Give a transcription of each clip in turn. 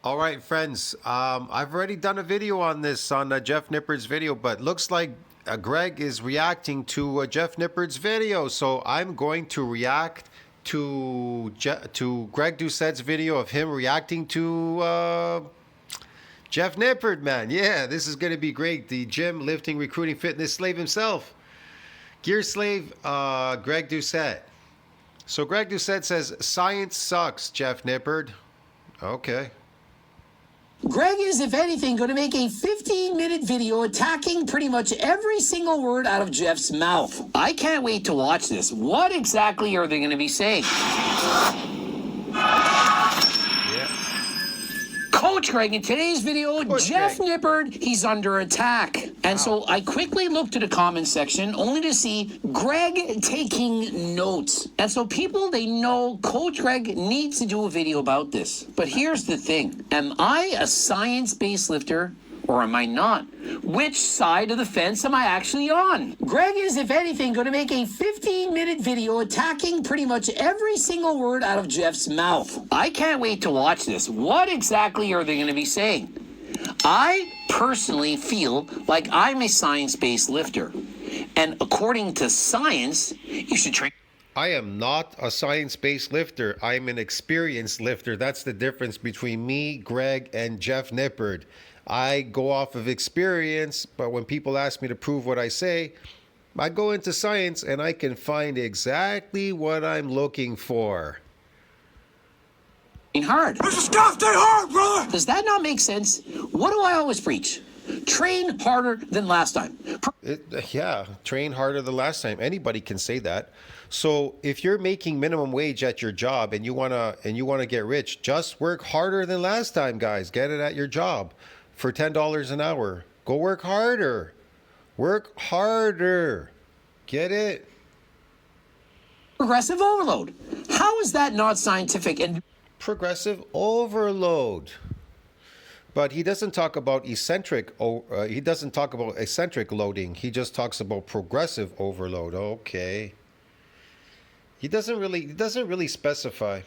All right, friends. I've already done a video on this on Jeff Nippard's video, but looks like Greg is reacting to Jeff Nippard's video, so I'm going to react to Greg Doucette's video of him reacting to Jeff Nippard. Man, yeah, this is going to be great. The gym, lifting, recruiting, fitness slave himself, gear slave, Greg Doucette. So Greg Doucette says, "Science sucks, Jeff Nippard." Okay. Greg is, if anything, going to make a 15-minute video attacking pretty much every single word out of Jeff's mouth. I can't wait to watch this. What exactly are they going to be saying? Coach Greg, in today's video, Jeff Nippard, he's under attack. And so I quickly looked at the comment section only to see Greg taking notes. And so people, they know Coach Greg needs to do a video about this. But here's the thing. Am I a science-based lifter or am I not? Which side of the fence am I actually on? Greg is, if anything, going to make a 15-minute video attacking pretty much every single word out of Jeff's mouth. I can't wait to watch this. What exactly are they going to be saying? I personally feel like I'm a science-based lifter. And according to science, you should train. I am not a science-based lifter. I'm an experienced lifter. That's the difference between me, Greg, and Jeff Nippard. I go off of experience, but when people ask me to prove what I say, I go into science and I can find exactly what I'm looking for. Hard. There's a stuff stay hard, brother! Does that not make sense? What do I always preach? Train harder than last time. Yeah, train harder than last time. Anybody can say that. So if you're making minimum wage at your job and you wanna get rich, just work harder than last time, guys. Get it at your job for $10 an hour. Go work harder. Work harder. Get it? Progressive overload. How is that not scientific? And progressive overload. But he doesn't talk about eccentric. He doesn't talk about eccentric loading. He just talks about progressive overload. Okay. He doesn't really specify.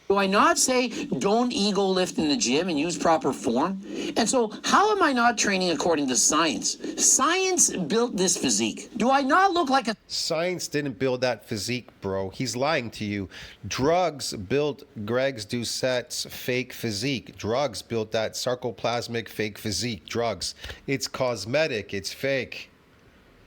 do I not say don't ego lift in the gym and use proper form? And so how am I not training according to science? Science built this physique. Do I not look like a... Science didn't build that physique, bro. He's lying to you. Drugs built Greg Doucette's fake physique. Drugs built that sarcoplasmic fake physique. Drugs. It's cosmetic. It's fake.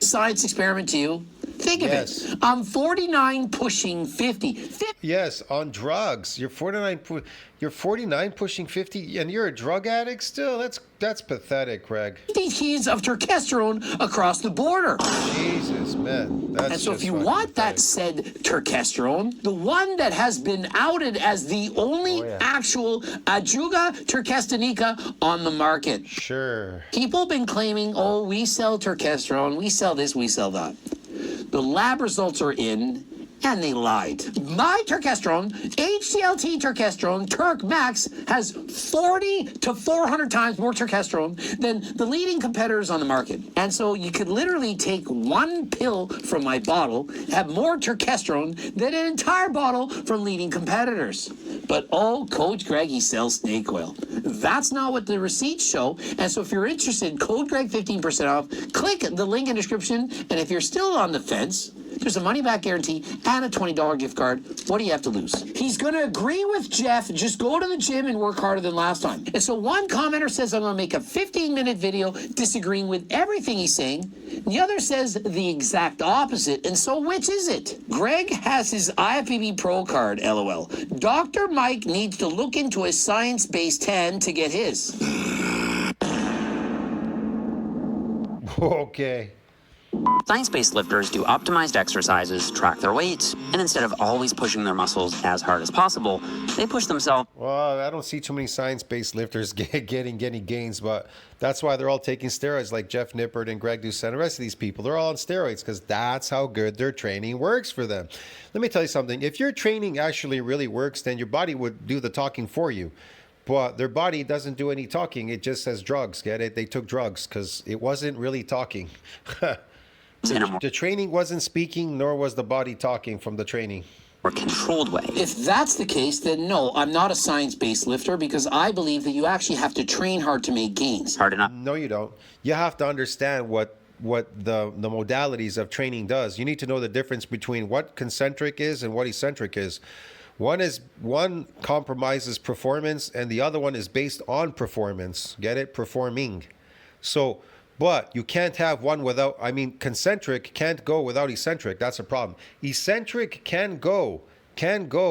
Science experiment to you? Think of it. I'm 49 pushing 50. Yes, on drugs. You're 49 pushing 50 and you're a drug addict still? That's pathetic, Greg. 50 keys of testosterone across the border. Jesus, man. That's and so if you pathetic. want that said testosterone, the one that has been outed as the only actual adjuga terkestenica on the market. Sure. People have been claiming, oh, we sell testosterone, we sell this, we sell that. The lab results are in, and they lied. My testosterone, HCLT testosterone, Turk Max, has 40 to 400 times more testosterone than the leading competitors on the market. And so you could literally take one pill from my bottle, have more testosterone than an entire bottle from leading competitors. But oh, Coach Greg, he sells snake oil. That's not what the receipts show. And so if you're interested, Code Greg 15% off. Click the link in the description. And if you're still on the fence, there's a money-back guarantee and a $20 gift card. What do you have to lose? He's going to agree with Jeff. Just go to the gym and work harder than last time. And so one commenter says, I'm going to make a 15-minute video disagreeing with everything he's saying. The other says the exact opposite. And so which is it? Greg has his IFBB Pro card, LOL. Dr. Mike needs to look into a science-based 10 to get his. Okay. Science-based lifters do optimized exercises, track their weights, and instead of always pushing their muscles as hard as possible, they push themselves. Well, I don't see too many science-based lifters getting gains, but that's why they're all taking steroids, like Jeff Nippard and Greg Doucette and the rest of these people. They're all on steroids because that's how good their training works for them. Let me tell you something. If your training actually really works, then your body would do the talking for you. But their body doesn't do any talking. It just says drugs. Get it? They took drugs because it wasn't really talking. The training wasn't speaking, nor was the body talking from the training. more controlled way. If that's the case, then no, I'm not a science-based lifter because I believe that you actually have to train hard to make gains. Hard enough. No, you don't. You have to understand what the modalities of training does. You need to know the difference between what concentric is and what eccentric is. One compromises performance and the other one is based on performance. Get it? Performing. So, but you can't have one without, concentric can't go without eccentric. That's a problem. Eccentric can go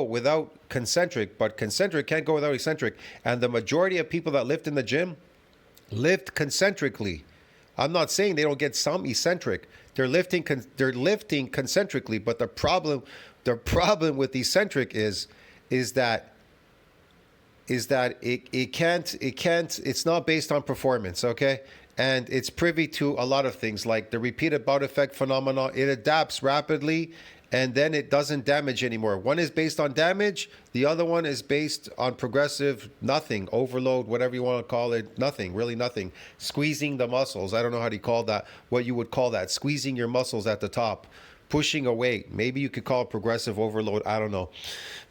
without concentric, but concentric can't go without eccentric. And the majority of people that lift in the gym lift concentrically. I'm not saying they don't get some eccentric. They're lifting concentrically, but the problem with eccentric is that it's not based on performance, okay? And it's privy to a lot of things like the repeated bout effect phenomenon. It adapts rapidly and then it doesn't damage anymore. One is based on damage, the other one is based on progressive nothing, overload, whatever you want to call it, nothing, really nothing. Squeezing the muscles. I don't know how to call that, what you would call that, squeezing your muscles at the top. Pushing a weight. Maybe you could call it progressive overload. I don't know.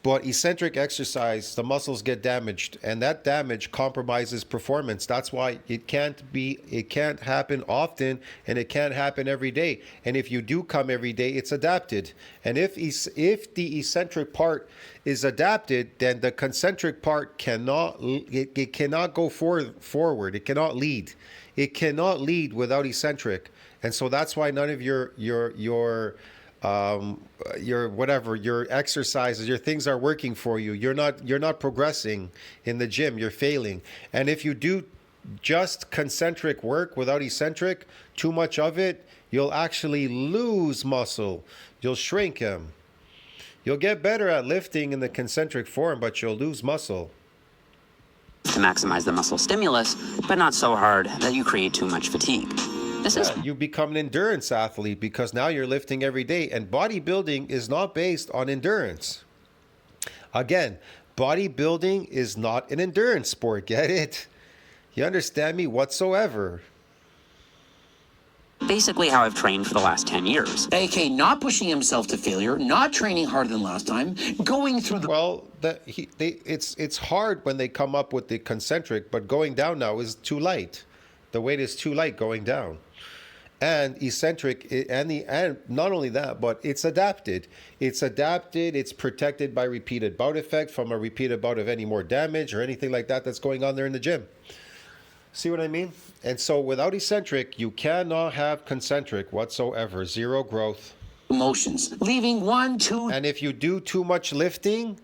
But eccentric exercise, the muscles get damaged and that damage compromises performance. That's why it can't happen often and it can't happen every day. And if you do come every day, it's adapted. And if the eccentric part is adapted, then the concentric part cannot go forward. It cannot lead. It cannot lead without eccentric. And so that's why none of your exercises, your things are working for you. You're not progressing in the gym. You're failing. And if you do just concentric work without eccentric, too much of it, you'll actually lose muscle. You'll shrink them. You'll get better at lifting in the concentric form, but you'll lose muscle. To maximize the muscle stimulus, but not so hard that you create too much fatigue. You become an endurance athlete because now you're lifting every day, and bodybuilding is not based on endurance. Again, bodybuilding is not an endurance sport. Get it? You understand me whatsoever? Basically how I've trained for the last 10 years. AK not pushing himself to failure, not training harder than last time, going through the... Well, it's hard when they come up with the concentric, but going down now is too light. The weight is too light going down. And eccentric, and not only that, but it's adapted. It's adapted, it's protected by repeated bout effect from a repeated bout of any more damage or anything like that that's going on there in the gym. See what I mean? And so without eccentric, you cannot have concentric whatsoever. Zero growth. Emotions. Leaving 1, 2... And if you do too much lifting,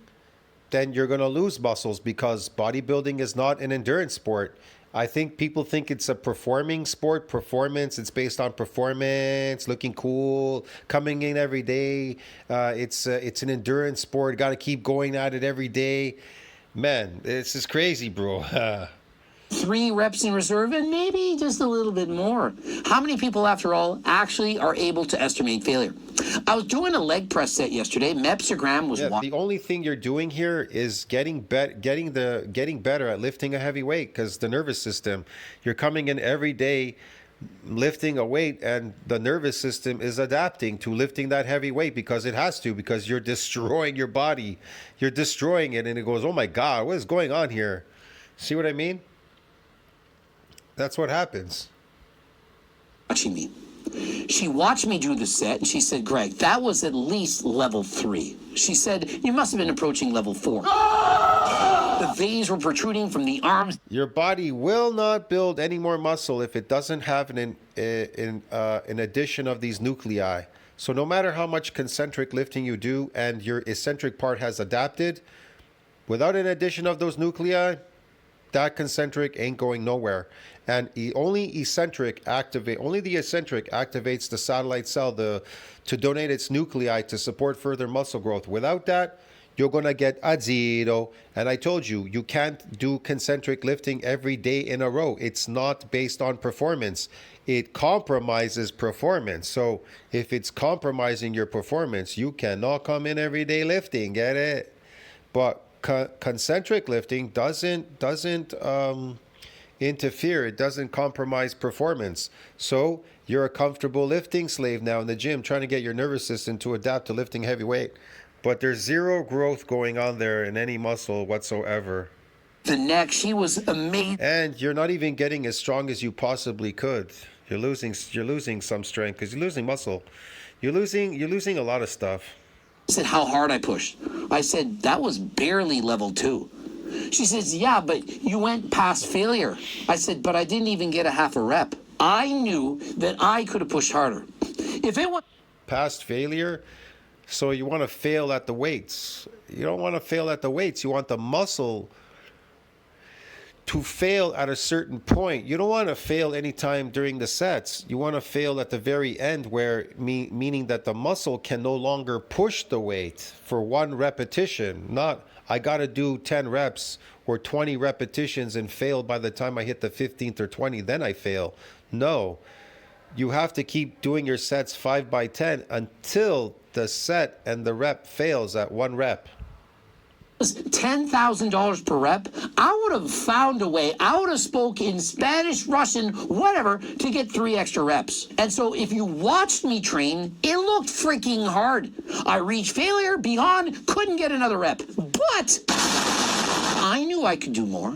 then you're going to lose muscles because bodybuilding is not an endurance sport. I think people think it's a performing sport, performance. It's based on performance, looking cool, coming in every day. It's an endurance sport. Got to keep going at it every day. Man, this is crazy, bro. 3 reps in reserve and maybe just a little bit more. How many people, after all, actually are able to estimate failure? I was doing a leg press set yesterday. Mepsogram was the only thing you're doing here is getting better at lifting a heavy weight because the nervous system, you're coming in every day lifting a weight and the nervous system is adapting to lifting that heavy weight because it has to, because you're destroying your body. You're destroying it and it goes, oh my God, what is going on here? See what I mean? That's what happens. Watching me. She watched me do the set and she said, Greg, that was at least level 3. She said, you must have been approaching level 4. The veins were protruding from the arms. Your body will not build any more muscle if it doesn't have an addition of these nuclei. So no matter how much concentric lifting you do and your eccentric part has adapted, without an addition of those nuclei, that concentric ain't going nowhere. And only the eccentric activates the satellite cell to donate its nuclei to support further muscle growth. Without that, you're going to get a zero. And I told you, you can't do concentric lifting every day in a row. It's not based on performance. It compromises performance. So if it's compromising your performance, you cannot come in every day lifting. Get it? But concentric lifting doesn't interfere. It doesn't compromise performance. So you're a comfortable lifting slave now in the gym, trying to get your nervous system to adapt to lifting heavy weight. But there's zero growth going on there in any muscle whatsoever. The neck, she was amazing. And you're not even getting as strong as you possibly could. You're losing some strength because you're losing muscle. You're losing a lot of stuff. I said how hard I pushed. I said that was barely level 2. She says, yeah, but you went past failure. I said, but I didn't even get a half a rep. I knew that I could have pushed harder. If it was Past failure? So you want to fail at the weights. You don't want to fail at the weights. You want the muscle to fail at a certain point. You don't want to fail anytime during the sets. You want to fail at the very end where meaning that the muscle can no longer push the weight for one repetition. Not, I got to do 10 reps or 20 repetitions and fail by the time I hit the 15th or 20, then I fail. No. You have to keep doing your sets 5 by 10 until the set and the rep fails at one rep. $10,000 per rep, I would have found a way. I would have spoke in Spanish, Russian, whatever, to get 3 extra reps. And so if you watched me train, it looked freaking hard. I reached failure, beyond, couldn't get another rep. But I knew I could do more.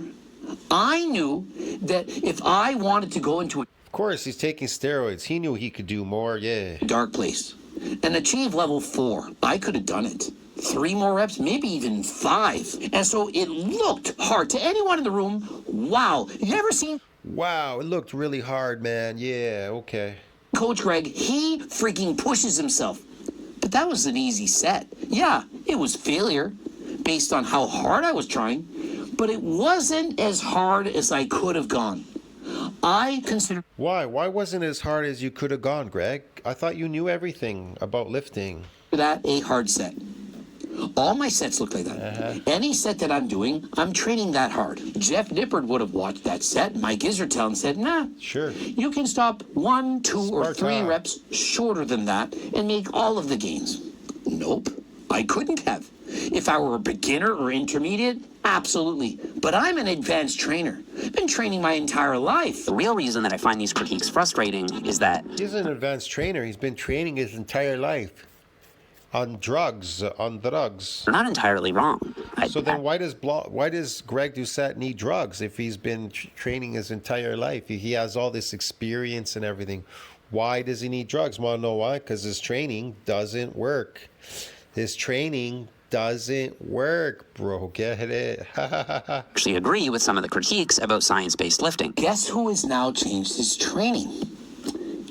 I knew that if I wanted to go into Of course, he's taking steroids. He knew he could do more, yeah. a dark place and achieve level 4, I could have done it. 3 more reps, maybe even 5. And so it looked hard to anyone in the room. Wow, you ever seen Wow, it looked really hard, man. Yeah, okay. Coach Greg? He freaking pushes himself. But that was an easy set. Yeah, it was failure based on how hard I was trying, but it wasn't as hard as I could have gone. I consider Why? Why wasn't it as hard as you could have gone, Greg? I thought you knew everything about lifting. that a hard set. All my sets look like that. Any set that I'm doing, I'm training that hard. Jeff Nippard would have watched that set. Mike Isertel and said, nah, Sure. you can stop 1, 2, or 3 Sparta. reps shorter than that and make all of the gains. Nope, I couldn't have. If I were a beginner or intermediate, absolutely. But I'm an advanced trainer. I've been training my entire life. The real reason that I find these critiques frustrating is that He's an advanced trainer. He's been training his entire life on drugs. they're not entirely wrong. So then why does Greg Doucette need drugs if he's been training his entire life? He has all this experience and everything. Why does he need drugs? Want to know why? Because his training doesn't work. His training doesn't work, bro. Get it? actually agree with some of the critiques about science-based lifting. Guess who has now changed his training?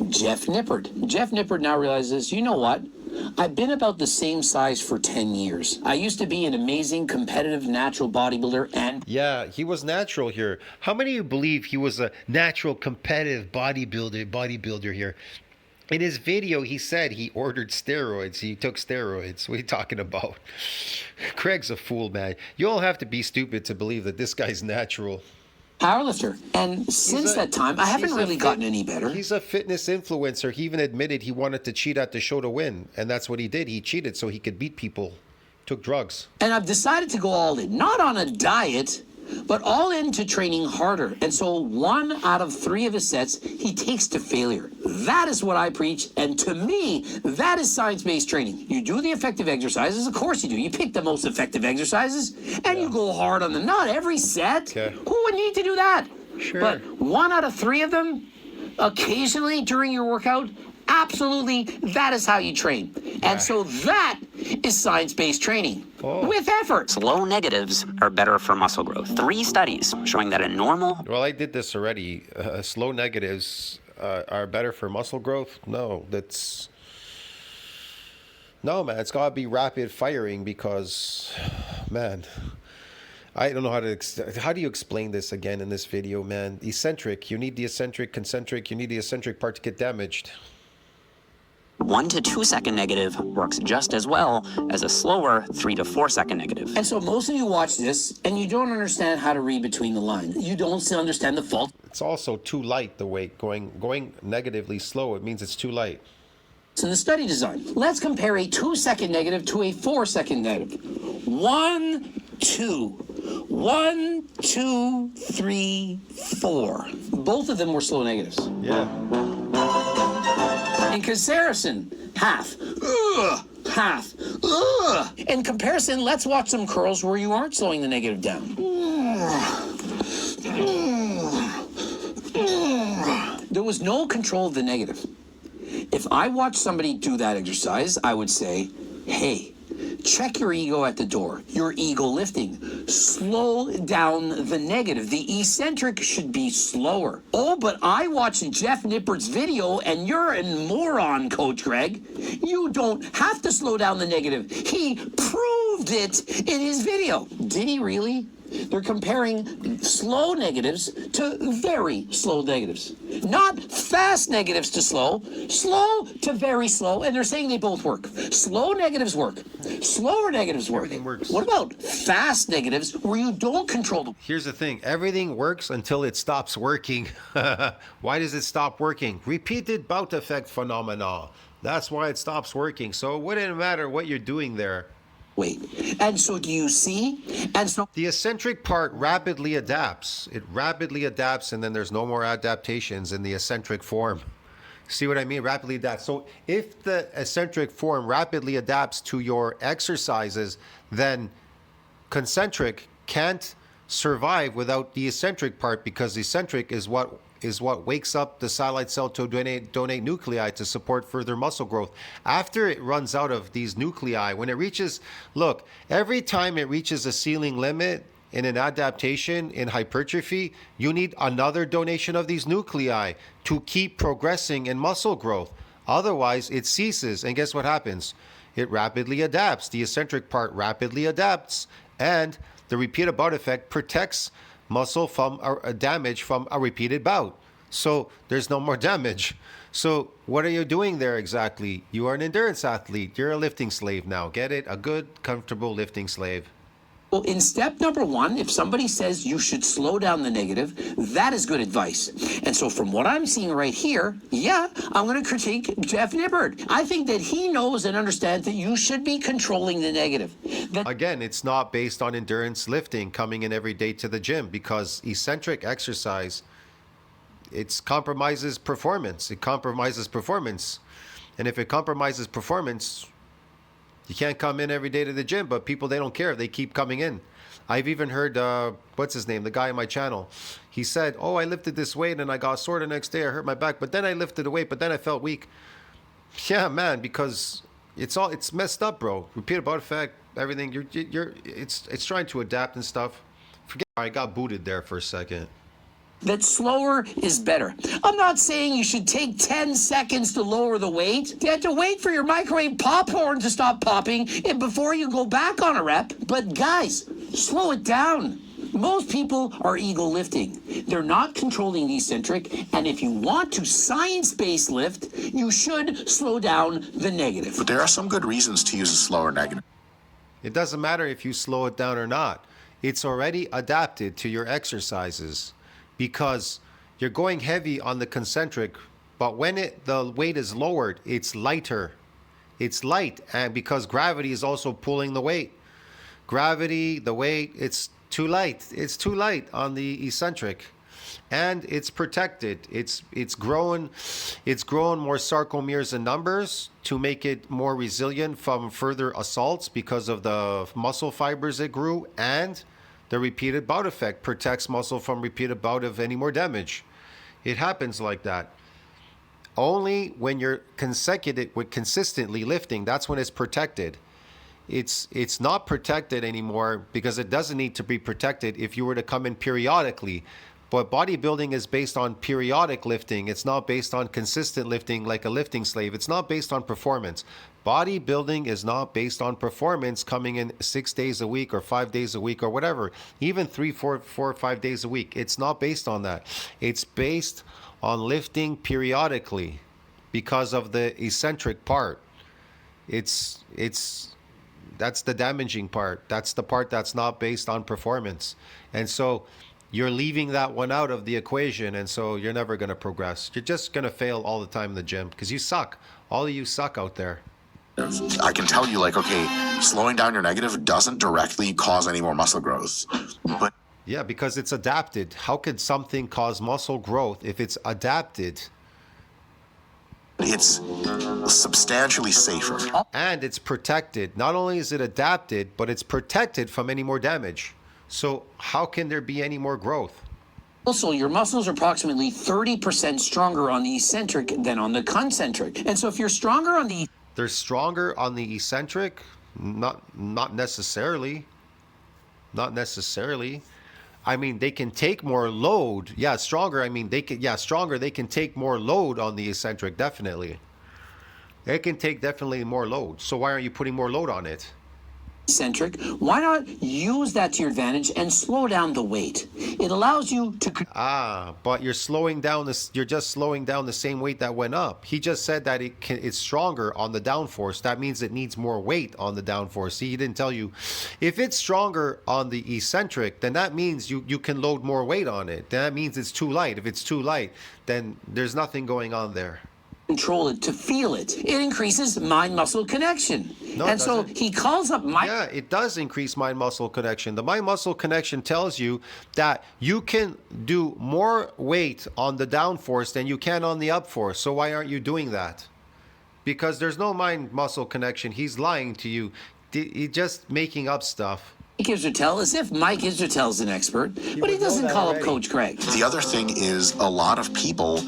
Jeff Nippard. Jeff Nippard now realizes, you know what? I've been about the same size for 10 years. I used to be an amazing, competitive, natural bodybuilder, and Yeah, he was natural here. How many of you believe he was a natural, competitive bodybuilder here? In his video, he said he ordered steroids. He took steroids. What are you talking about? Craig's a fool, man. You all have to be stupid to believe that this guy's natural. powerlifter. And since that time, I haven't really gotten any better. He's a fitness influencer. He even admitted he wanted to cheat at the show to win. And that's what he did. He cheated so he could beat people. Took drugs. And I've decided to go all in, not on a diet, but all into training harder. And so 1 out of 3 of his sets, he takes to failure. That is what I preach. And to me, that is science-based training. You do the effective exercises. Of course you do. You pick the most effective exercises and you go hard on them. Not every set. Okay. Who would need to do that? Sure. But 1 out of 3 of them, occasionally during your workout, absolutely, that is how you train. And so that is science-based training with effort. Slow negatives are better for muscle growth. 3 studies showing that a normal Well, I did this already. Slow negatives are better for muscle growth. No, man. It's got to be rapid firing because, man, I don't know how do you explain this again in this video, man? Eccentric. You need the eccentric, concentric. You need the eccentric part to get damaged. 1 to 2 second negative works just as well as a slower 3 to 4 second negative. And so most of you watch this and you don't understand how to read between the lines. You don't understand the fault It's also too light, the weight. Going negatively slow, it means it's too light. in the study design. Let's compare a 2 second negative to a 4 second negative. 1, 2. 1, 2, 3, 4. Both of them were slow negatives. Yeah. In comparison, half. Ugh, half. Ugh. In comparison, let's watch some curls where you aren't slowing the negative down. There was no control of the negative. If I watched somebody do that exercise, I would say, hey, check your ego at the door. Your ego lifting. Slow down the negative. The eccentric should be slower. Oh, but I watched Jeff Nippard's video and you're a moron, Coach Greg. You don't have to slow down the negative. He proved it in his video. Did he really? They're comparing slow negatives to very slow negatives. Not fast negatives to slow to very slow, and they're saying they both work. Slow negatives work. Slower negatives work. Everything works. What about fast negatives where you don't control them? Here's the thing. Everything works until it stops working. Why does it stop working? Repeated bout effect phenomena. That's why it stops working. So it wouldn't matter what you're doing there. Wait. And so do you see? And so The eccentric part rapidly adapts. It rapidly adapts, and then there's no more adaptations in the eccentric form. See what I mean? Rapidly adapts. So if the eccentric form rapidly adapts to your exercises, then concentric can't survive without the eccentric part, because the eccentric is what wakes up the satellite cell to donate nuclei to support further muscle growth. After it runs out of these nuclei, when it reaches, look, every time it reaches a ceiling limit in an adaptation in hypertrophy, you need another donation of these nuclei to keep progressing in muscle growth. Otherwise, it ceases. And guess what happens? It rapidly adapts. The eccentric part rapidly adapts, and the repeated bout effect protects muscle from a damage from a repeated bout. So there's no more damage. So what are you doing there exactly? You are an endurance athlete. You're a lifting slave now. Get it? A good, comfortable lifting slave. well, in step number one, if somebody says you should slow down the negative, that is good advice. And so from what I'm seeing right here, yeah, I'm going to critique Jeff Nippard. I think that he knows and understands that you should be controlling the negative. Again, it's not based on endurance lifting, coming in every day to the gym, because eccentric exercise, it compromises performance. It compromises performance. And if it compromises performance, you can't come in every day to the gym, but people, they don't care. They keep coming in. I've even heard, what's his name? The guy on my channel. He said, oh, I lifted this weight and I got sore the next day. I hurt my back, but then I lifted the weight, but then I felt weak. Yeah, man, because it's messed up, bro. Repeated bout effect, everything. It's trying to adapt and stuff. I got booted there for a second. That slower is better. I'm not saying you should take 10 seconds to lower the weight. You have to wait for your microwave popcorn to stop popping and before you go back on a rep. But guys, slow it down. Most people are ego lifting. They're not controlling the eccentric. And if you want to science-based lift, you should slow down the negative. But there are some good reasons to use a slower negative. It doesn't matter if you slow it down or not. It's already adapted to your exercises, because you're going heavy on the concentric, but when the weight is lowered, it's lighter. It's light, and because gravity is also pulling the weight. Gravity, the weight, it's too light. It's too light on the eccentric, and it's protected. It's grown more sarcomeres and numbers to make it more resilient from further assaults because of the muscle fibers it grew, and the repeated bout effect protects muscle from repeated bout of any more damage. It happens like that. Only when you're consistently lifting, that's when it's protected. It's not protected anymore because it doesn't need to be protected if you were to come in periodically. But bodybuilding is based on periodic lifting. It's not based on consistent lifting like a lifting slave. It's not based on performance. Bodybuilding is not based on performance, coming in 6 days a week or 5 days a week or whatever, even 3, 4, 5 days a week. It's not based on that. It's based on lifting periodically because of the eccentric part. That's the damaging part. That's the part that's not based on performance. And so you're leaving that one out of the equation, and so you're never going to progress. You're just going to fail all the time in the gym because you suck. All of you suck out there. I can tell you, like, okay, slowing down your negative doesn't directly cause any more muscle growth. But yeah, because it's adapted. How could something cause muscle growth if it's adapted? It's substantially safer. And it's protected. Not only is it adapted, but it's protected from any more damage. So how can there be any more growth? Also, your muscles are approximately 30% stronger on the eccentric than on the concentric. And so if you're stronger on the They're stronger on the eccentric? Not necessarily. Not necessarily. I mean, they can take more load. Yeah, stronger. I mean, stronger. They can take more load on the eccentric, definitely. They can take definitely more load. So why aren't you putting more load on it? eccentric, why not use that to your advantage and slow down the weight? It allows you to... But you're slowing down this. You're just slowing down the same weight that went up. He just said that it's stronger on the downforce. That means it needs more weight on the downforce. See, he didn't tell you. If it's stronger on the eccentric, then that means you can load more weight on it. That means it's too light. If it's too light, then there's nothing going on there. Control it, to feel it. It increases mind-muscle connection. No, and so he calls up Yeah, it does increase mind-muscle connection. The mind-muscle connection tells you that you can do more weight on the downforce than you can on the upforce. So why aren't you doing that? Because there's no mind-muscle connection. He's lying to you. He's just making up stuff. Mike Israetel as if Mike Israetel's an expert, but he doesn't call up Coach Greg. The other thing is a lot of people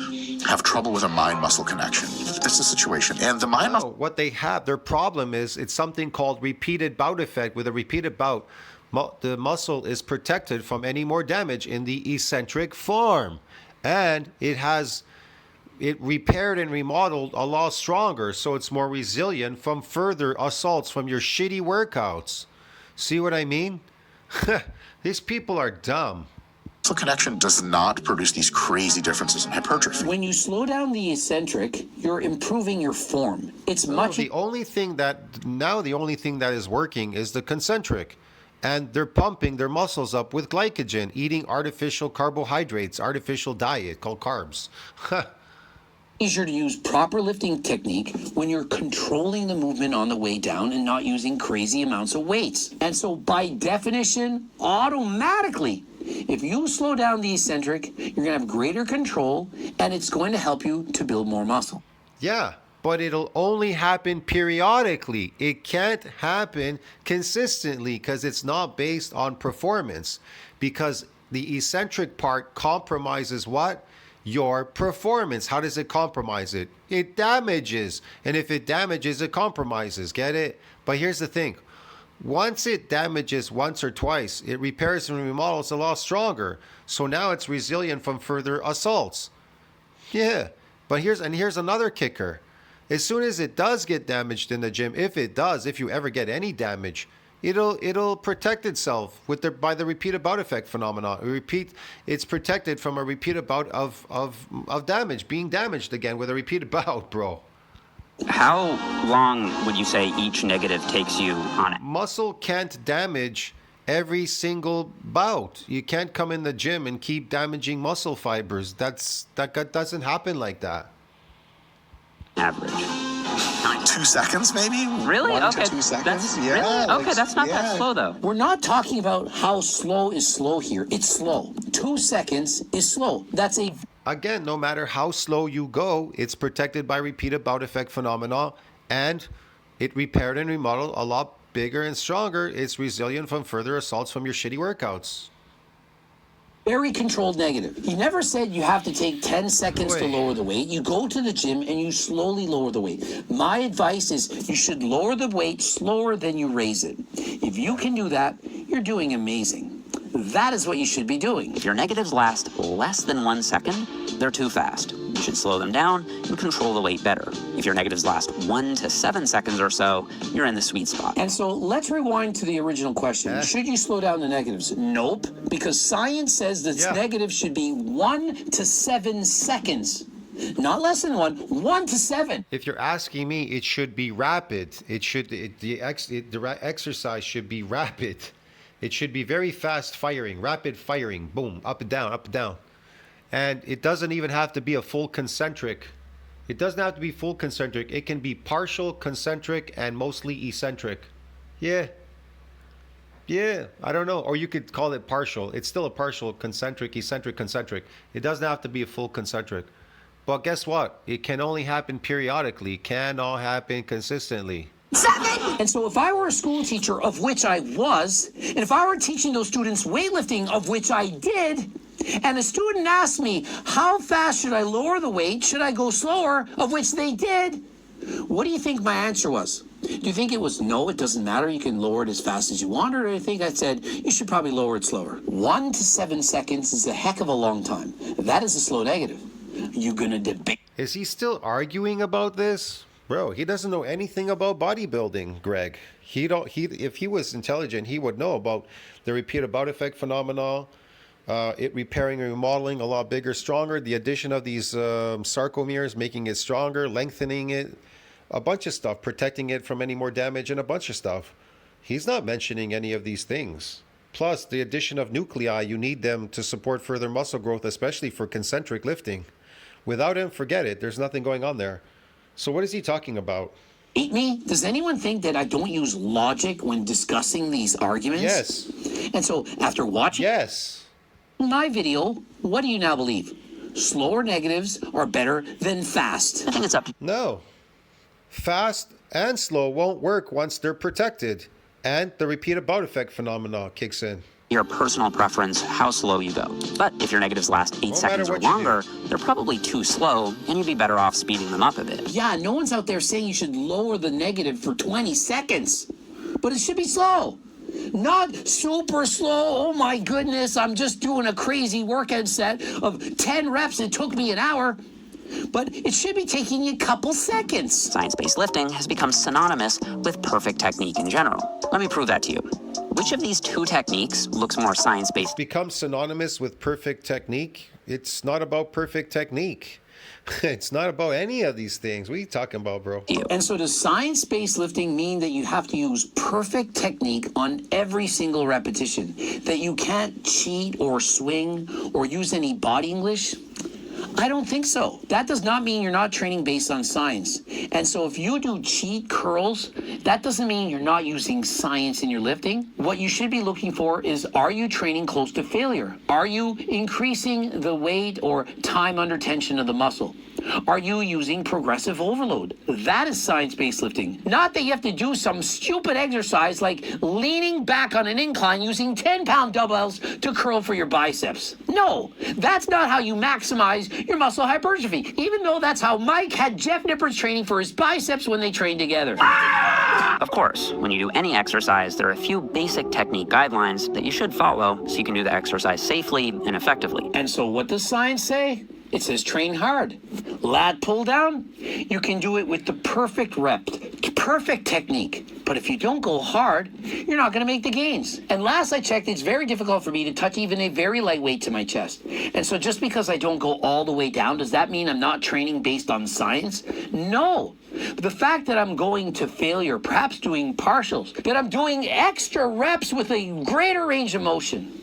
have trouble with a mind-muscle connection. It's a situation. And the mind-muscle... What they have, their problem is, it's something called repeated bout effect. With a repeated bout, the muscle is protected from any more damage in the eccentric form. And it repaired and remodeled a lot stronger, so it's more resilient from further assaults from your shitty workouts. See what I mean? These people are dumb. Muscle connection does not produce these crazy differences in hypertrophy. When you slow down the eccentric, you're improving your form. It's much... The only thing that is working is the concentric. And they're pumping their muscles up with glycogen, eating artificial carbohydrates, artificial diet called carbs. Easier to use proper lifting technique when you're controlling the movement on the way down and not using crazy amounts of weights. And so by definition, automatically, if you slow down the eccentric, you're going to have greater control and it's going to help you to build more muscle. Yeah, but it'll only happen periodically. It can't happen consistently because it's not based on performance. Because the eccentric part compromises what? Your performance. How does it compromise it? It damages. And if it damages, it compromises. Get it? But here's the thing. Once it damages once or twice, it repairs and remodels a lot stronger. So now it's resilient from further assaults. Yeah. But here's another kicker. As soon as it does get damaged in the gym, if you ever get any damage, it'll protect itself by the repeated bout effect phenomenon. It's protected from a repeated bout of damage, being damaged again with a repeated bout, bro. How long would you say each negative takes you on it? Muscle can't damage every single bout. You can't come in the gym and keep damaging muscle fibers. That doesn't happen like that. Average. 2 seconds, maybe? Really? 1 Okay. to 2 seconds. That's, yeah. really? Okay, that's not that slow, though. We're not talking about how slow is slow here. It's slow. 2 seconds is slow. Again, no matter how slow you go, it's protected by repeated bout effect phenomena, and it repaired and remodeled a lot bigger and stronger. It's resilient from further assaults from your shitty workouts. Very controlled negative. He never said you have to take 10 seconds to lower the weight. You go to the gym and you slowly lower the weight. My advice is you should lower the weight slower than you raise it. If you can do that, you're doing amazing. That is what you should be doing. If your negatives last less than 1 second, they're too fast. You should slow them down and control the weight better. If your negatives last 1 to 7 seconds or so, you're in the sweet spot. And so let's rewind to the original question. Should you slow down the negatives? Nope, because science says that negatives should be 1 to 7 seconds. Not less than 1 to 7. If you're asking me, it should be rapid. The exercise should be rapid. It should be very fast firing, rapid firing, boom, up and down, up and down. And it doesn't even have to be a full concentric. It doesn't have to be full concentric. It can be partial concentric and mostly eccentric. Yeah, I don't know. Or you could call it partial. It's still a partial concentric, eccentric, concentric. It doesn't have to be a full concentric. But guess what? It can only happen periodically. Cannot happen consistently. And so if I were a school teacher, of which I was, and if I were teaching those students weightlifting, of which I did, and a student asked me, how fast should I lower the weight? Should I go slower? Of which they did. What do you think my answer was? Do you think it was, no, it doesn't matter, you can lower it as fast as you want, or do you think I said, you should probably lower it slower? 1 to 7 seconds is a heck of a long time. That is a slow negative. You gonna debate? Is he still arguing about this? Bro, he doesn't know anything about bodybuilding, Greg. If he was intelligent, he would know about the repeat about effect phenomenon, it repairing and remodeling a lot bigger, stronger, the addition of these sarcomeres, making it stronger, lengthening it, a bunch of stuff, protecting it from any more damage, and a bunch of stuff. He's not mentioning any of these things. Plus, the addition of nuclei, you need them to support further muscle growth, especially for concentric lifting. Without him, forget it. There's nothing going on there. So what is he talking about? Hate me? Does anyone think that I don't use logic when discussing these arguments? Yes. And so after watching my video, what do you now believe? Slower negatives are better than fast. I think it's up to No. Fast and slow won't work once they're protected. And the repeat about effect phenomenon kicks in. your personal preference how slow you go. But if your negatives last 8 seconds or what you longer, they're probably too slow, and you'd be better off speeding them up a bit. Yeah, no one's out there saying you should lower the negative for 20 seconds. But it should be slow. Not super slow. Oh my goodness, I'm just doing a crazy workout set of 10 reps. It took me an hour. But it should be taking you a couple seconds. Science-based lifting has become synonymous with perfect technique in general. Let me prove that to you. Which of these two techniques looks more science-based? Become synonymous with perfect technique? It's not about perfect technique. It's not about any of these things. What are you talking about, bro? And so does science-based lifting mean that you have to use perfect technique on every single repetition? That you can't cheat or swing or use any body English? I don't think so. That does not mean you're not training based on science. And so if you do cheat curls, that doesn't mean you're not using science in your lifting. What you should be looking for is, are you training close to failure? Are you increasing the weight or time under tension of the muscle? Are you using progressive overload? That is science-based lifting. Not that you have to do some stupid exercise like leaning back on an incline using 10-pound dumbbells to curl for your biceps. No, that's not how you maximize your muscle hypertrophy, even though that's how Mike had Jeff Nippard's training for his biceps when they trained together. Of course, when you do any exercise, there are a few basic technique guidelines that you should follow so you can do the exercise safely and effectively. And so what does science say? It says train hard. Lat pull down, you can do it with the perfect rep, perfect technique. But if you don't go hard, you're not going to make the gains. And last I checked, it's very difficult for me to touch even a very light weight to my chest. And so just because I don't go all the way down, does that mean I'm not training based on science? No. The fact that I'm going to failure, perhaps doing partials, that I'm doing extra reps with a greater range of motion,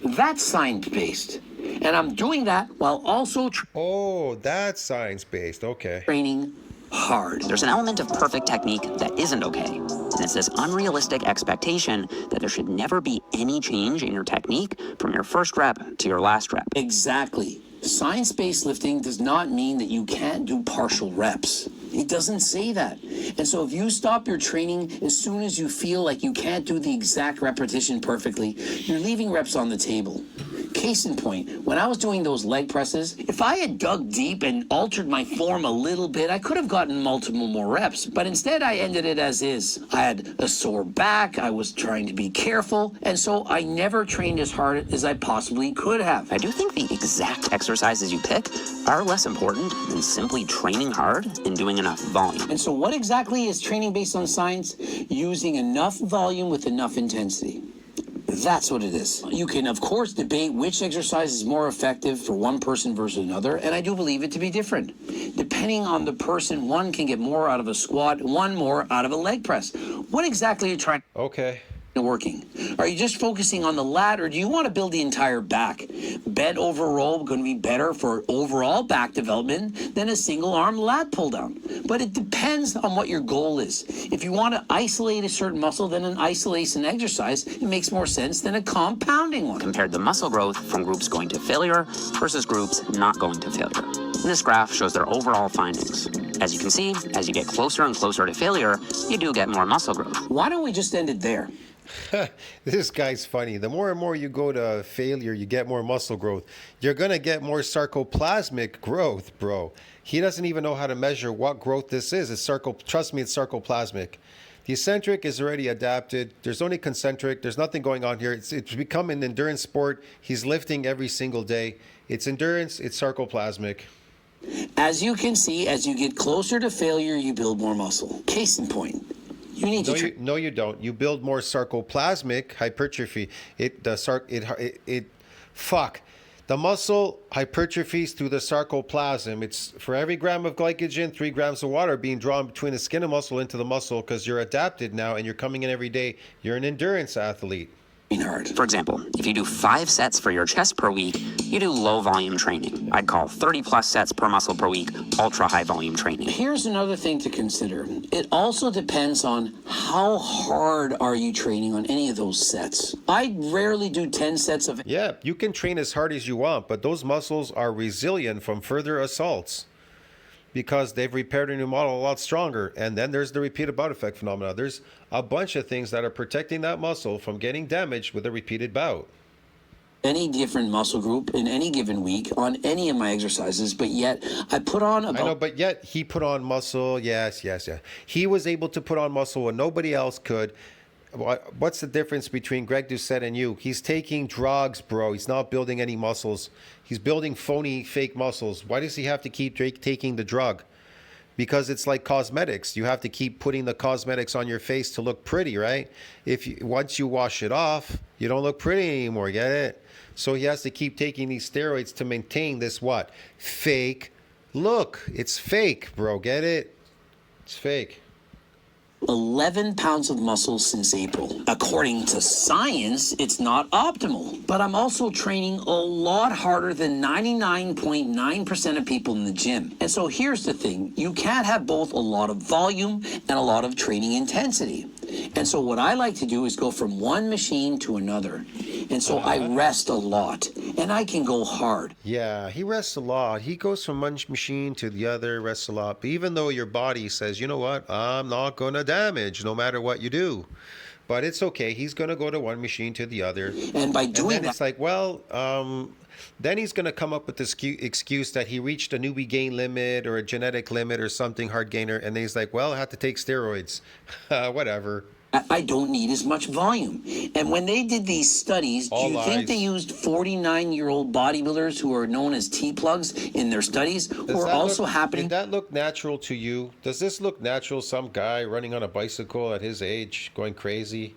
that's science-based. And I'm doing that while also Oh, that's science-based. Okay. training hard. There's an element of perfect technique that isn't okay. And it's this unrealistic expectation that there should never be any change in your technique from your first rep to your last rep. Exactly. Science-based lifting does not mean that you can't do partial reps. It doesn't say that. And so if you stop your training as soon as you feel like you can't do the exact repetition perfectly, you're leaving reps on the table. Case in point, when I was doing those leg presses, if I had dug deep and altered my form a little bit, I could have gotten multiple more reps, but instead I ended it as is. I had a sore back, I was trying to be careful, and so I never trained as hard as I possibly could have. I do think the exact exercises you pick are less important than simply training hard and doing enough volume. And so what exactly is training based on science? Using enough volume with enough intensity. That's what it is. You can, of course, debate which exercise is more effective for one person versus another, and I do believe it to be different. Depending on the person, one can get more out of a squat, one more out of a leg press. What exactly are you trying Okay. working? Are you just focusing on the lat, or do you want to build the entire back? Bent over row going to be better for overall back development than a single arm lat pull down. But it depends on what your goal is. If you want to isolate a certain muscle, then an isolation exercise, it makes more sense than a compounding one. Compared the muscle growth from groups going to failure versus groups not going to failure. This graph shows their overall findings. As you can see, as you get closer and closer to failure, you do get more muscle growth. Why don't we just end it there? This guy's funny. The more and more you go to failure, you get more muscle growth. You're going to get more sarcoplasmic growth, bro. He doesn't even know how to measure what growth this is. Trust me, it's sarcoplasmic. The eccentric is already adapted. There's only concentric. There's nothing going on here. It's become an endurance sport. He's lifting every single day. It's endurance. It's sarcoplasmic. As you can see, as you get closer to failure, you build more muscle. Case in point. You need to No, you don't. You build more sarcoplasmic hypertrophy. The muscle hypertrophies through the sarcoplasm. It's for every gram of glycogen, 3 grams of water being drawn between the skin and muscle into the muscle because you're adapted now and you're coming in every day. You're an endurance athlete. hard. For example, if you do 5 sets for your chest per week, you do low volume training. I'd call 30 plus sets per muscle per week ultra high volume training. Here's another thing to consider. It also depends on how hard are you training on any of those sets. I rarely do 10 sets of... Yeah, you can train as hard as you want, but those muscles are resilient from further assaults because they've repaired a new model a lot stronger. And then there's the repeated bout effect phenomena. There's a bunch of things that are protecting that muscle from getting damaged with a repeated bout. Any different muscle group in any given week on any of my exercises, but yet I put on about... I know, but yet he put on muscle. Yes. He was able to put on muscle when nobody else could. What's the difference between Greg Doucette and you? He's taking drugs, bro. He's not building any muscles. He's building phony, fake muscles. Why does he have to keep taking the drug? Because it's like cosmetics. You have to keep putting the cosmetics on your face to look pretty, right? Once you wash it off, you don't look pretty anymore. Get it? So he has to keep taking these steroids to maintain this what? Fake look. It's fake, bro. Get it? It's fake. 11 pounds of muscle since April. According to science, it's not optimal. But I'm also training a lot harder than 99.9% of people in the gym. And so here's the thing. You can't have both a lot of volume and a lot of training intensity. And so what I like to do is go from one machine to another. And so I rest a lot. And I can go hard. Yeah, he rests a lot. He goes from one machine to the other, rests a lot. But even though your body says, you know what, I'm not going to damage no matter what you do. But it's okay. He's going to go to one machine to the other. And by doing and then that... it's like, well, then he's going to come up with this excuse that he reached a newbie gain limit or a genetic limit or something, hard gainer. And then he's like, well, I have to take steroids. Whatever. I don't need as much volume. And when they did these studies, do you think they used 49-year-old bodybuilders who are known as T-plugs in their studies who are also happening? Did that look natural to you? Does this look natural? Some guy running on a bicycle at his age going crazy?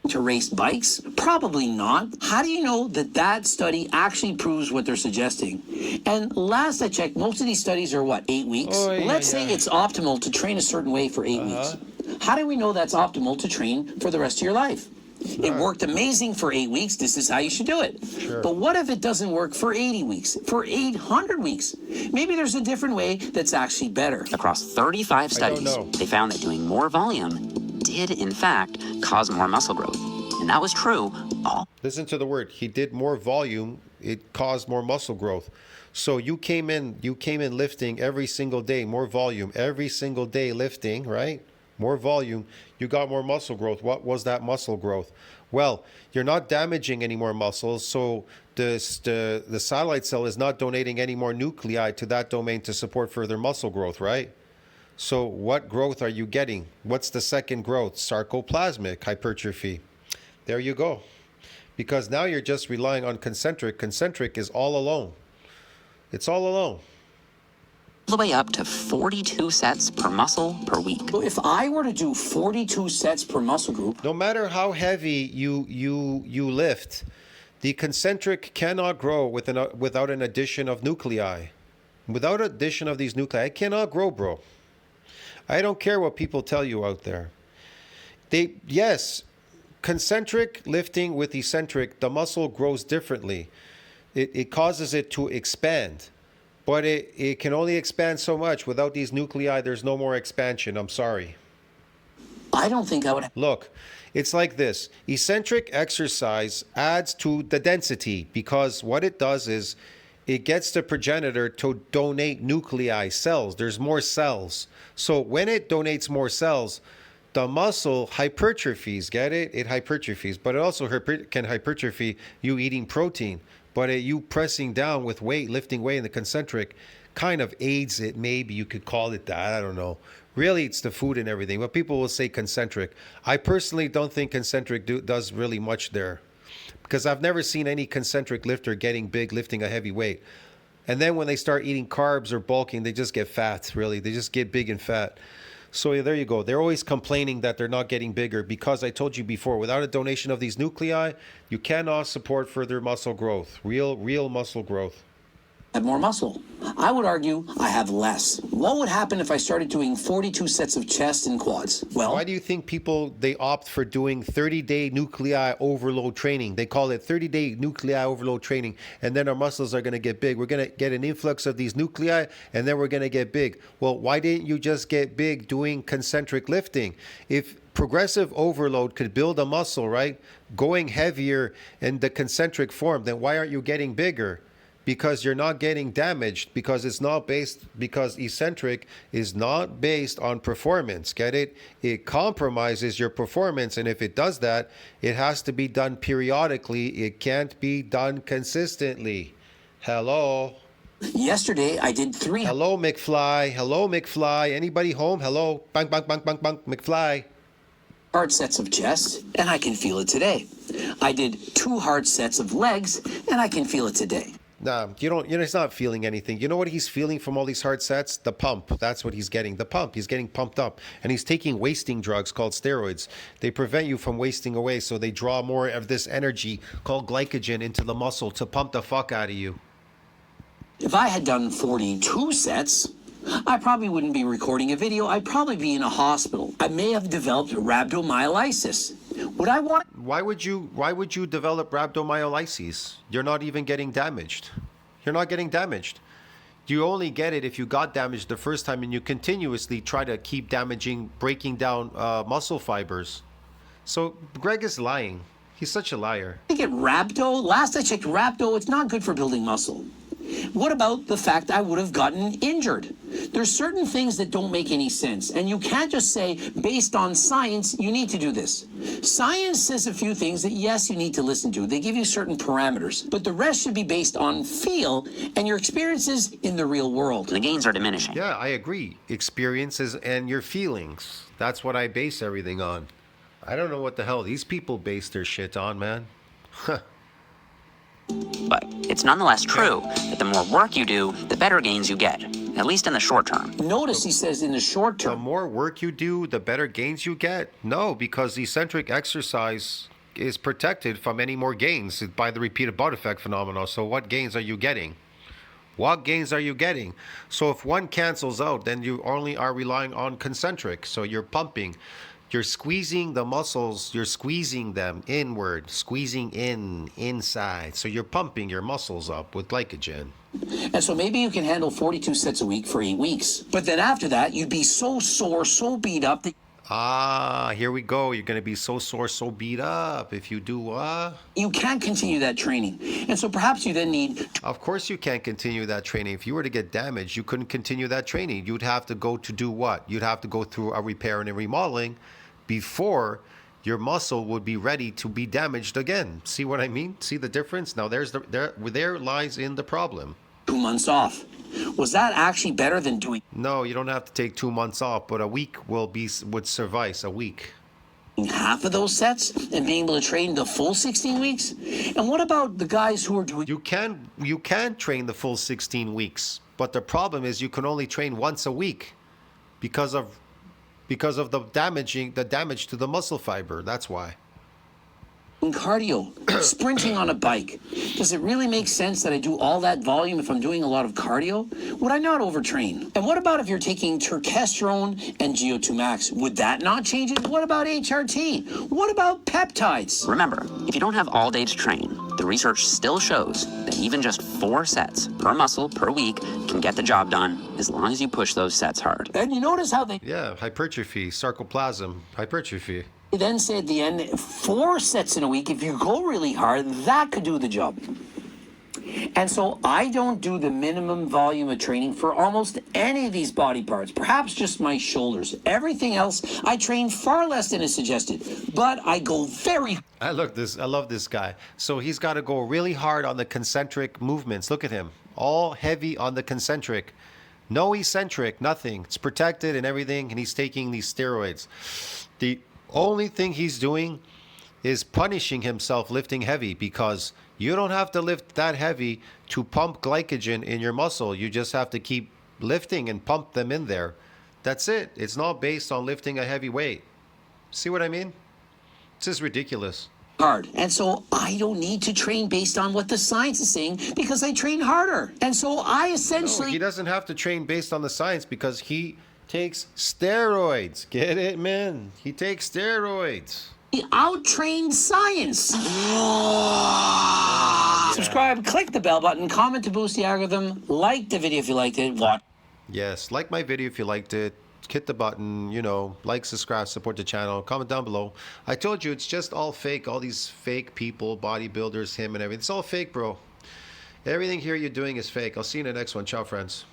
To race bikes? Probably not. How do you know that that study actually proves what they're suggesting? And last I checked, most of these studies are what, 8 weeks? Oh, yeah, Let's say it's optimal to train a certain way for 8 weeks. How do we know that's optimal to train for the rest of your life? It worked amazing for 8 weeks. This is how you should do it. Sure. But what if it doesn't work for 80 weeks, for 800 weeks? Maybe there's a different way that's actually better. Across 35 studies, they found that doing more volume did, in fact, cause more muscle growth. And that was true. Listen to the word. He did more volume. It caused more muscle growth. So you came in lifting every single day, more volume, every single day lifting, right? More volume, you got more muscle growth. What was that muscle growth? Well, you're not damaging any more muscles, so the satellite cell is not donating any more nuclei to that domain to support further muscle growth, right? So what growth are you getting? What's the second growth? Sarcoplasmic hypertrophy. There you go. Because now you're just relying on concentric. Concentric is all alone. It's all alone. All the way up to 42 sets per muscle per week. So if I were to do 42 sets per muscle group... No matter how heavy you lift, the concentric cannot grow without an addition of nuclei. Without addition of these nuclei, it cannot grow, bro. I don't care what people tell you out there. Yes, concentric lifting with eccentric, the muscle grows differently. It causes it to expand. But it can only expand so much. Without these nuclei, there's no more expansion. I'm sorry. I don't think I would... Look, it's like this. Eccentric exercise adds to the density because what it does is it gets the progenitor to donate nuclei, cells. There's more cells. So when it donates more cells, the muscle hypertrophies. Get it? It hypertrophies. But it also can hypertrophy you eating protein. But you pressing down with weight, lifting weight in the concentric, kind of aids it. Maybe you could call it that. I don't know. Really, it's the food and everything. But people will say concentric. I personally don't think concentric does really much there, because I've never seen any concentric lifter getting big, lifting a heavy weight. And then when they start eating carbs or bulking, they just get fat, really. They just get big and fat. So there you go. They're always complaining that they're not getting bigger because I told you before, without a donation of these nuclei, you cannot support further muscle growth, real muscle growth. Have more muscle. I would argue I have less. What would happen if I started doing 42 sets of chest and quads? Well, why do you think people, they opt for doing 30-day nuclei overload training? They call it 30-day nuclei overload training, and then our muscles are going to get big. We're going to get an influx of these nuclei, and then we're going to get big. Well, why didn't you just get big doing concentric lifting? If progressive overload could build a muscle, right, going heavier in the concentric form, then why aren't you getting bigger? Because you're not getting damaged, because eccentric is not based on performance. Get it? It compromises your performance, and if it does that, it has to be done periodically. It can't be done consistently. Hello? Yesterday I did 3. Hello, McFly. Hello, McFly. Anybody home? Hello? Bang, bang, bang, bang, bang, McFly. Hard sets of chest, and I can feel it today. I did 2 hard sets of legs, and I can feel it today. Nah, he's not feeling anything. You know what he's feeling from all these hard sets? The pump. That's what he's getting. The pump. He's getting pumped up. And he's taking wasting drugs called steroids. They prevent you from wasting away, so they draw more of this energy called glycogen into the muscle to pump the fuck out of you. If I had done 42 sets, I probably wouldn't be recording a video. I'd probably be in a hospital. I may have developed rhabdomyolysis. Would I want... Why would you develop rhabdomyolysis? You're not even getting damaged. You're not getting damaged. You only get it if you got damaged the first time and you continuously try to keep breaking down muscle fibers. So Greg is lying. He's such a liar. I get rhabdo? Last I checked, rhabdo, it's not good for building muscle. What about the fact I would have gotten injured? There's certain things that don't make any sense, and you can't just say, based on science, you need to do this. Science says a few things that, yes, you need to listen to. They give you certain parameters, but the rest should be based on feel and your experiences in the real world. The gains are diminishing. Yeah, I agree. Experiences and your feelings. That's what I base everything on. I don't know what the hell these people base their shit on, man. But it's nonetheless true that the more work you do, the better gains you get, at least in the short term. Notice he says in the short The term. more work you do, the better gains you get? No, because eccentric exercise is protected from any more gains by the repeated butt effect phenomenon. So what gains are you getting? What gains are you getting? So if one cancels out, then you only are relying on concentric. So you're pumping. You're squeezing the muscles, you're squeezing them inward, squeezing inside. So you're pumping your muscles up with glycogen. And so maybe you can handle 42 sets a week for 8 weeks. But then after that, you'd be so sore, so beat up that... Here we go. You're going to be so sore, so beat up if you do what? You can't continue that training. And so perhaps you then need... Of course you can't continue that training. If you were to get damaged, you couldn't continue that training. You'd have to go to do what? You'd have to go through a repair and a remodeling before your muscle would be ready to be damaged again. See what I mean? See the difference? Now there lies in the problem. 2 months off. Was that actually better than doing No, you don't have to take 2 months off, but a week would suffice. A week. half of those sets and being able to train the full 16 weeks? And what about the guys who are doing... You can train the full 16 weeks, but the problem is you can only train once a week because of the damage to the muscle fiber. That's why. cardio, sprinting on a bike. Does it really make sense that I do all that volume if I'm doing a lot of cardio? Would I not overtrain? And what about if you're taking terkestrone and GO2 max? Would that not change it? What about HRT? What about peptides? Remember, if you don't have all day to train, the research still shows that even just 4 sets per muscle per week can get the job done as long as you push those sets hard. And you notice how they hypertrophy, sarcoplasm, hypertrophy. then say at the end, 4 sets in a week, if you go really hard, that could do the job. And so I don't do the minimum volume of training for almost any of these body parts, perhaps just my shoulders. Everything else, I train far less than is suggested, but I go very I love this guy. So he's got to go really hard on the concentric movements. Look at him. All heavy on the concentric. No eccentric, nothing. It's protected and everything, and he's taking these steroids. The only thing he's doing is punishing himself lifting heavy, because you don't have to lift that heavy to pump glycogen in your muscle. You just have to keep lifting and pump them in there. That's it. It's not based on lifting a heavy weight. See what I mean? It's just ridiculous. hard. And so I don't need to train based on what the science is saying because I train harder. And so I essentially... No, he doesn't have to train based on the science because he takes steroids. Get it, man? He takes steroids. out-trained science. Subscribe, click the bell button, comment to boost the algorithm, like the video if you liked it, watch. Yes, like my video if you liked it. Hit the button, like, subscribe, support the channel, comment down below. I told you, it's just all fake. All these fake people, bodybuilders, him and everything. It's all fake, bro. Everything here you're doing is fake. I'll see you in the next one. Ciao, friends.